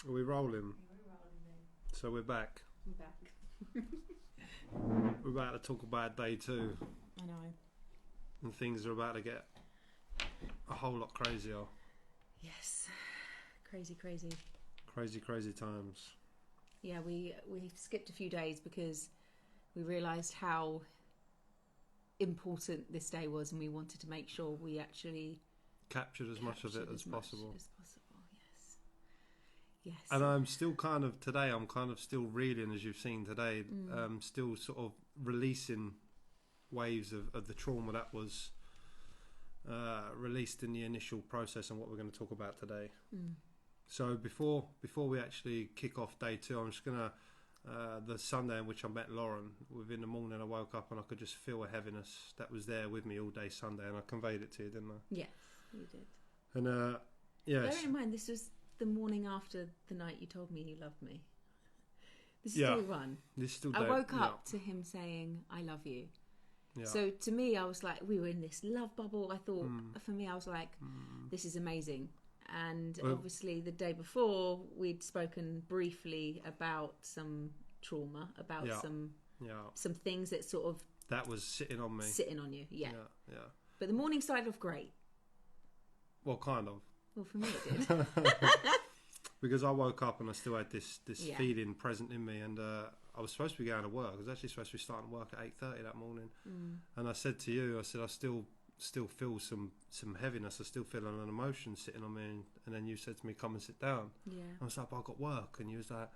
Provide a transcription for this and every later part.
Are we rolling? Yeah, we're rolling then. So we're back. I'm back. We're about to talk about day 2. I know. And things are about to get a whole lot crazier. Yes. Crazy, crazy. Crazy, crazy times. Yeah, we skipped a few days because we realised how important this day was, and we wanted to make sure we actually Captured as much of it as possible. Yes. Yes. And I'm still today I'm still reeling, as you've seen today, still sort of releasing waves of the trauma that was released in the initial process and what we're going to talk about today. So before we actually kick off day 2, I'm just going to, the Sunday in which I met Lauren, within the morning I woke up and I could just feel a heaviness that was there with me all day Sunday, and I conveyed it to you, didn't I? Yes, you did. And yes. Bear in mind, this was the morning after the night you told me you loved me. This is day 1. This is still I woke up to him saying, I love you. Yeah. So to me, I was like, we were in this love bubble. I thought, for me, I was like, this is amazing. And obviously the day before, we'd spoken briefly about some trauma, about some things that sort of... That was sitting on me. Sitting on you, yeah. But the morning started off great. Well, kind of. Well, for me it did. Because I woke up and I still had this feeling present in me, and I was supposed to be going to work. I was actually supposed to be starting work at 8:30 that morning. And I said to you, I still feel some heaviness. I still feel an emotion sitting on me, and then you said to me, come and sit down. Yeah. I was like, but I've got work, and you was like,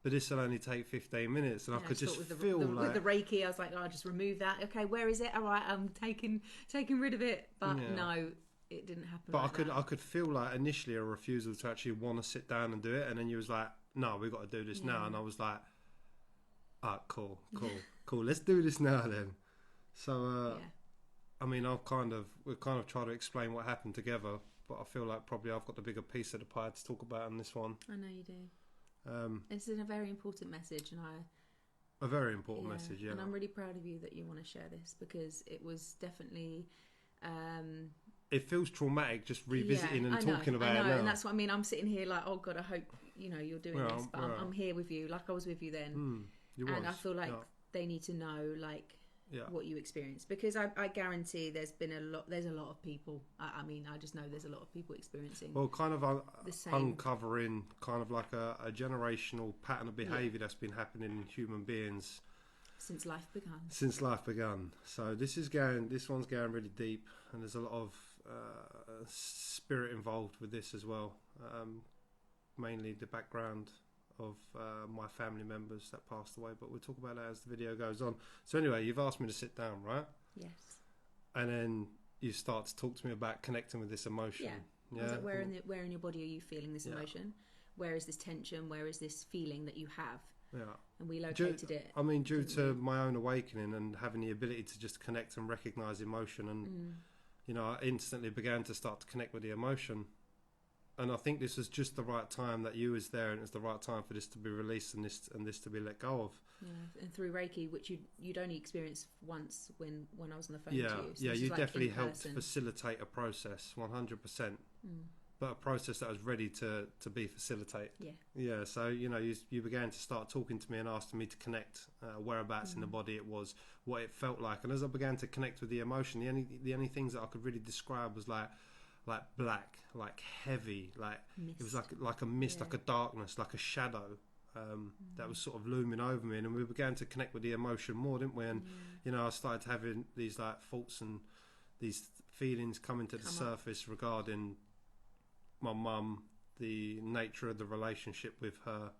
but this will only take 15 minutes, and I could just feel with the reiki. I was like, oh, I'll just remove that. Okay, where is it? All right, I'm taking rid of it. But no, it didn't happen. But I could feel like initially a refusal to actually want to sit down and do it, and then you was like, no, we've got to do this now, and I was like, cool, let's do this now then. So I mean, we've kind of tried to explain what happened together, but I feel like probably I've got the bigger piece of the pie to talk about in this one. I know you do. This is a very important message, and a very important message, yeah. And I'm really proud of you that you want to share this, because it was definitely. It feels traumatic just revisiting and talking about it now. And that's what I mean. I'm sitting here like, oh God, I hope you're doing this, but I'm here with you, like I was with you then. And I feel like they need to know what you experienced, because I guarantee there's a lot of people. I mean, I just know there's a lot of people experiencing. Well, kind of uncovering kind of like a generational pattern of behaviour that's been happening in human beings since life began. So this one's going really deep, and there's a lot of spirit involved with this as well. Mainly the background of my family members that passed away, but we'll talk about that as the video goes on. So anyway, you've asked me to sit down, right? Yes. And then you start to talk to me about connecting with this emotion. Yeah. Like, where in your body are you feeling this emotion? Where is this tension? Where is this feeling that you have? Yeah. And we located it. I mean, due to my own awakening and having the ability to just connect and recognise emotion, and I instantly began to start to connect with the emotion. And I think this was just the right time that you was there, and it's the right time for this to be released and this to be let go of. Yeah, and through Reiki, which you'd only experienced once when I was on the phone to you. So you definitely helped facilitate a process, 100%. But a process that was ready to be facilitated. Yeah. So you began to start talking to me and asking me to connect whereabouts in the body it was, what it felt like, and as I began to connect with the emotion, the only things that I could really describe was like black, like heavy, like mist. It was like a mist, like a darkness, like a shadow that was sort of looming over me, and we began to connect with the emotion more, didn't we? And I started having these like thoughts and these feelings coming to the surface regarding my mum, the nature of the relationship with her,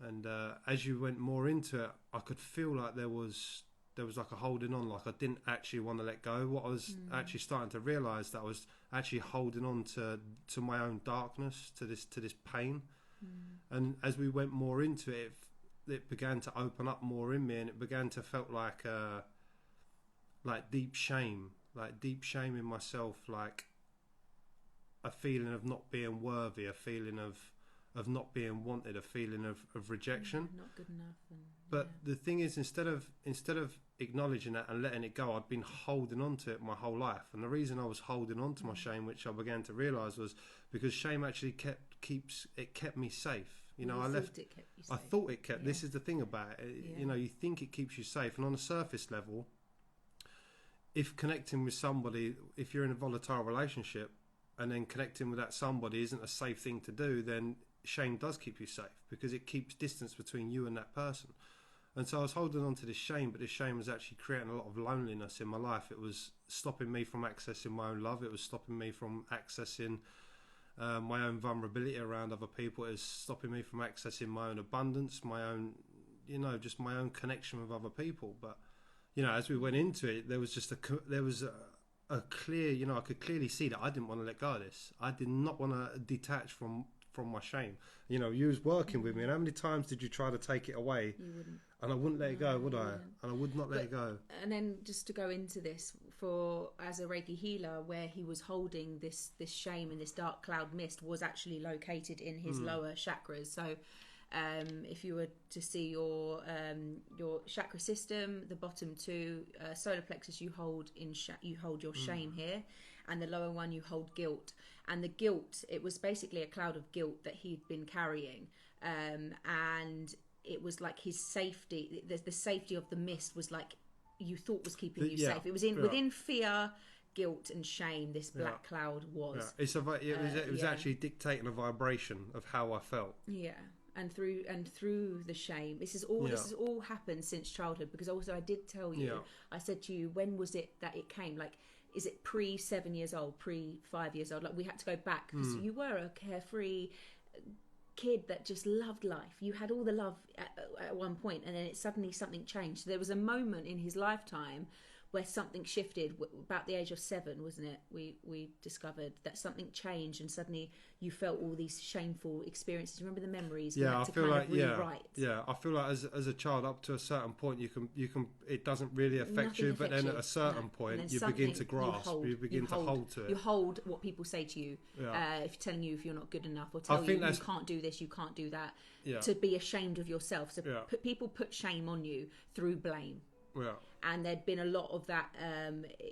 and as you went more into it, I could feel like there was like a holding on, like I didn't actually want to let go. What I was actually starting to realise, that I was actually holding on to my own darkness, to this pain. And as we went more into it, it began to open up more in me, and it began to felt like deep shame in myself, like a feeling of not being worthy, a feeling of not being wanted, a feeling of rejection. Not good enough. But the thing is, instead of acknowledging that and letting it go, I'd been holding on to it my whole life. And the reason I was holding on to my shame, which I began to realise, was because shame actually kept me safe. You know, I thought it kept. This is the thing about it. You know, you think it keeps you safe, and on a surface level, if connecting with somebody, if you're in a volatile relationship, and then connecting with that somebody isn't a safe thing to do, then shame does keep you safe because it keeps distance between you and that person. And so I was holding on to this shame, but this shame was actually creating a lot of loneliness in my life. It was stopping me from accessing my own love. It was stopping me from accessing my own vulnerability around other people. It was stopping me from accessing my own abundance, my own, you know, just my own connection with other people. But, you know, as we went into it, there was just a clear, you know, I could clearly see that I didn't want to let go of this. I did not want to detach from my shame. You know, you was working with me, and how many times did you try to take it away? You wouldn't. And I wouldn't let it go, would I? And I would not let it go. And then just to go into this, as a Reiki healer, where he was holding this shame and this dark cloud mist was actually located in his lower chakras. So if you were to see your chakra system, the bottom two, solar plexus, you hold your shame here, and the lower one you hold guilt. And the guilt, it was basically a cloud of guilt that he'd been carrying, and it was like his safety. The safety of the mist was like you thought was keeping you safe. It was within fear, guilt, and shame. This black cloud was. Yeah. It was actually dictating a vibration of how I felt. Yeah. And through the shame, this has all happened since childhood. Because also I did tell you, I said to you, when was it that it came? Like, is it pre 7 years old, pre 5 years old? Like, we had to go back because you were a carefree kid that just loved life. You had all the love at one point, and then suddenly something changed. There was a moment in his lifetime where something shifted. About the age of 7, wasn't it? We discovered that something changed, and suddenly you felt all these shameful experiences. Remember the memories? Yeah, I feel like I feel like as a child, up to a certain point, you can. It doesn't really affect you, but then at a certain point, you begin to grasp. You begin to hold to it. You hold what people say to you. If telling you if you're not good enough, or tell you can't do this, you can't do that. To be ashamed of yourself. So people put shame on you through blame. Yeah. And there'd been a lot of that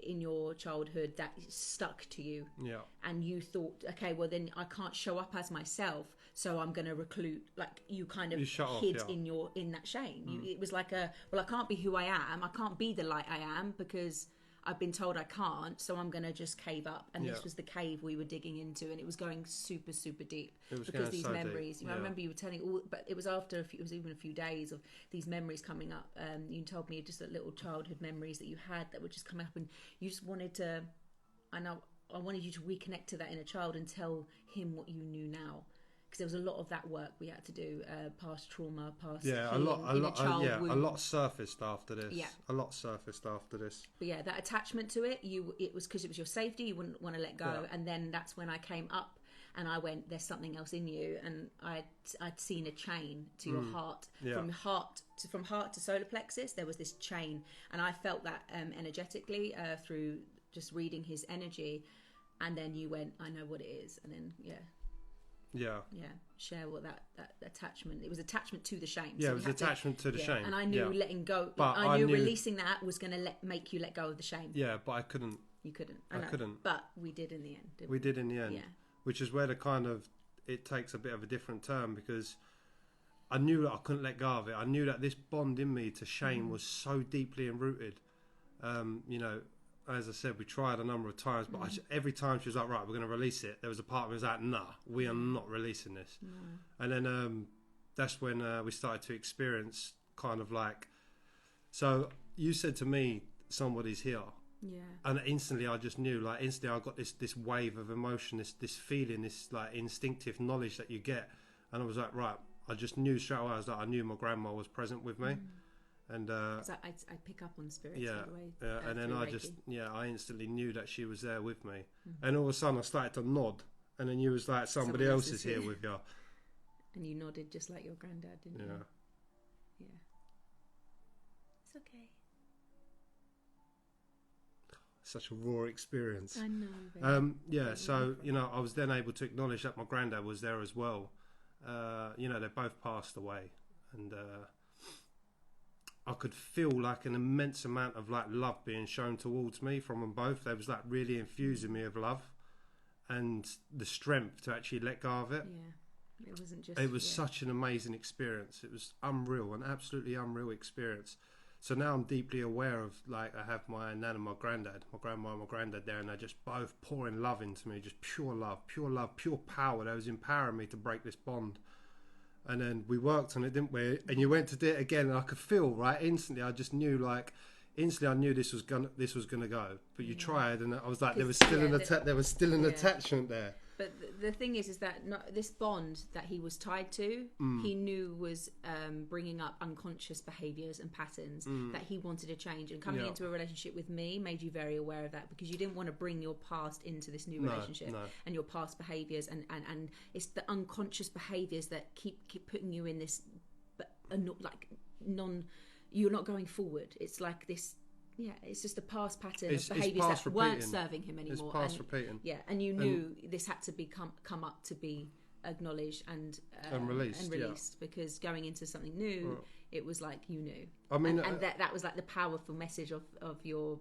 in your childhood that stuck to you. Yeah. And you thought, okay, well then I can't show up as myself, so I'm going to recluse. Like you kind of hid in that shame. It was like I can't be who I am. I can't be the light I am because I've been told I can't, so I'm going to just cave up. And this was the cave we were digging into, and it was going super, super deep. Because these memories, I remember you were telling but it was it was even a few days of these memories coming up. You told me just little childhood memories that you had that were just coming up, and you just wanted to, I wanted you to reconnect to that inner child and tell him what you knew now. Because there was a lot of that work we had to do, past trauma, past healing, a lot surfaced after this. Yeah, a lot surfaced after this. But yeah, that attachment to it, it was because it was your safety. You wouldn't want to let go, and then that's when I came up and I went, "There's something else in you," and I'd seen a chain to your heart, from heart to solar plexus. There was this chain, and I felt that energetically through just reading his energy, and then you went, "I know what it is," and then share what that attachment. It was attachment to the shame. Yeah, so it was attachment to the shame. And I knew letting go, but I knew releasing that was going to make you let go of the shame. Yeah, but I couldn't. You couldn't. I couldn't. But we did in the end. We did in the end. Yeah. Which is where it takes a bit of a different turn, because I knew that I couldn't let go of it. I knew that this bond in me to shame was so deeply enrooted. You know, as I said, we tried a number of times, but every time she was like, right, we're going to release it. There was a part of me that was like, nah, we are not releasing this. No. And then that's when we started to experience kind of like, so you said to me, somebody's here. Yeah. And instantly I just knew, like instantly I got this wave of emotion, this feeling, this like instinctive knowledge that you get. And I was like, right, I just knew straight away. I was like, I knew my grandma was present with me. And I pick up on spirits. And then I instantly knew that she was there with me. And all of a sudden I started to nod, and then you was like, somebody else is here with you. And you nodded just like your granddad, didn't you? Yeah. It's okay. Such a raw experience. I know. So you know, I was then able to acknowledge that my granddad was there as well. You know, they both passed away, and I could feel like an immense amount of like love being shown towards me from them both. They was like really infusing me of love and the strength to actually let go of it. Yeah, it wasn't just. It was such an amazing experience. It was unreal, an absolutely unreal experience. So now I'm deeply aware of, like, I have my nan and my granddad, my grandma and my granddad there, and they're just both pouring love into me, just pure love, pure power. That was empowering me to break this bond. And then we worked on it, didn't we? And you went to do it again, and I could feel, right, instantly. I just knew, like, instantly I knew this was gonna go. But you tried, and I was like, there was still an attachment there. But the thing is that this bond that he was tied to, he knew was bringing up unconscious behaviours and patterns that he wanted to change. And coming into a relationship with me made you very aware of that, because you didn't want to bring your past into this new relationship and your past behaviours. And it's the unconscious behaviours that keep putting you in this, you're not going forward. It's like this. Yeah, it's just a past pattern of behaviours that weren't serving him anymore. It's past repeating. Yeah, and you knew this had to come up to be acknowledged and released because going into something new, it was like you knew. I mean, and that was like the powerful message of your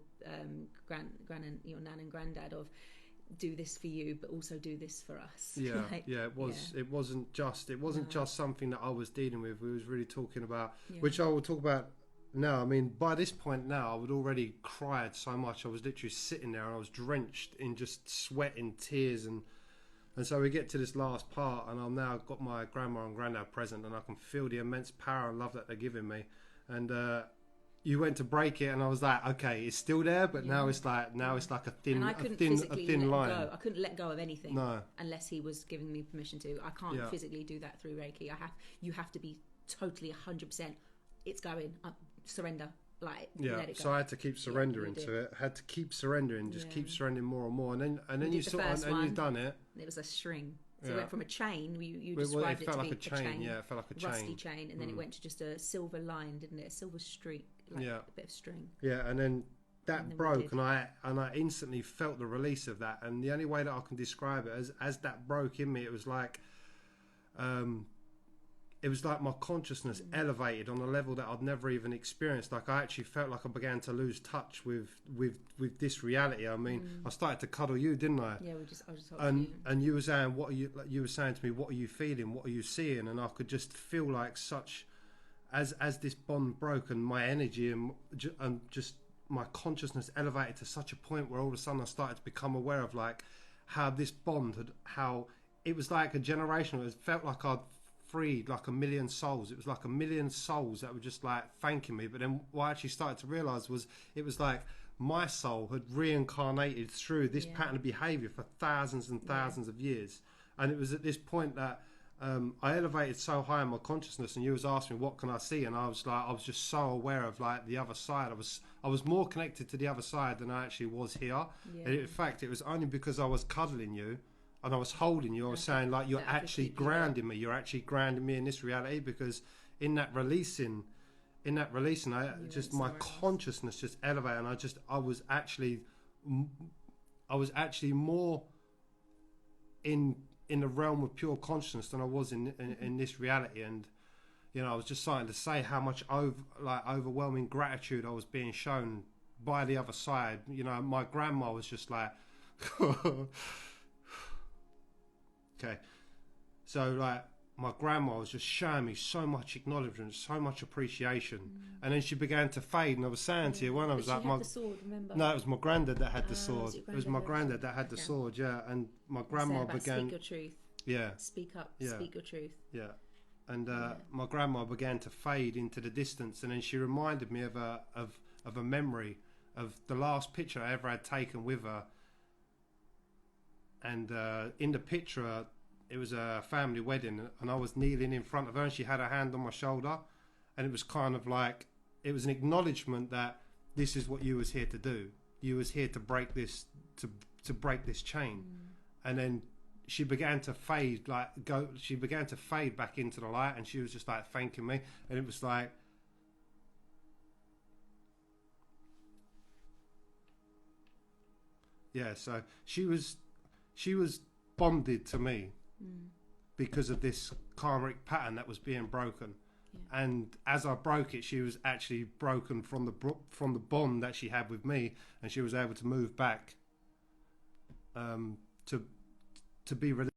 gran and your nan and granddad of do this for you, but also do this for us. Yeah, it was. Yeah. It wasn't just something that I was dealing with. We was really talking about, which I will talk about. No, I mean, by this point now, I had already cried so much. I was literally sitting there and I was drenched in just sweat and tears. And so we get to this last part, and I've now got my grandma and granddad present, and I can feel the immense power and love that they're giving me. And you went to break it, and I was like, okay, it's still there, but now it's like a thin line. I couldn't let go of anything unless he was giving me permission to. I can't physically do that through Reiki. You have to be totally 100%. It's going. Surrender, let it go. So I had to keep surrendering to it. I had to keep surrendering, keep surrendering more and more, and then you saw, and you've done it. It was a string. So it went from a chain. You described it to be like a chain. Yeah, it felt like a chain, rusty chain, and then it went to just a silver line, didn't it? A silver streak, a bit of string. Yeah, and then that broke, and I instantly felt the release of that. And the only way that I can describe it as that broke in me, it was like. It was like my consciousness elevated on a level that I'd never even experienced. Like I actually felt like I began to lose touch with this reality. I mean, I started to cuddle you, didn't I? Yeah, I was just holding you. And you were saying, you were saying to me, what are you feeling? What are you seeing? And I could just feel like such, as this bond broke and my energy and just my consciousness elevated to such a point where all of a sudden I started to become aware of like how this bond how it was like a generation. It felt like I'd freed like 1 million souls. It was like 1 million souls that were just like thanking me. But then what I actually started to realise was it was like my soul had reincarnated through this pattern of behaviour for thousands and thousands of years. And it was at this point that I elevated so high in my consciousness, and you was asking me what can I see, and I was just so aware of like the other side. I was more connected to the other side than I actually was here. And in fact, it was only because I was cuddling you and I was holding you, I was saying like, you're actually grounding me. You're actually grounding me in this reality, because in that releasing, my consciousness just elevated, and I was actually more in the realm of pure consciousness than I was in this reality. And you know, I was just starting to say how much overwhelming gratitude I was being shown by the other side. You know, my grandma was just like. Okay, so like my grandma was just showing me so much acknowledgement, so much appreciation, and then she began to fade. And I was saying to you when I was like, the sword, remember? No, it was my granddad that had the sword. It was my granddad that had the sword. Yeah, and my grandma began. Speak your truth. Yeah. Speak up. Yeah. Speak your truth. Yeah, and my grandma began to fade into the distance, and then she reminded me of a memory of the last picture I ever had taken with her. And in the picture, it was a family wedding, and I was kneeling in front of her, and she had her hand on my shoulder, and it was kind of like, it was an acknowledgement that this is what you was here to do. You was here to break this, to break this chain. And then she began to fade, she began to fade back into the light, and she was just like thanking me, and it was like, yeah, so she was bonded to me because of this karmic pattern that was being broken. And as I broke it, she was actually broken from the bond that she had with me, and she was able to move back to be released.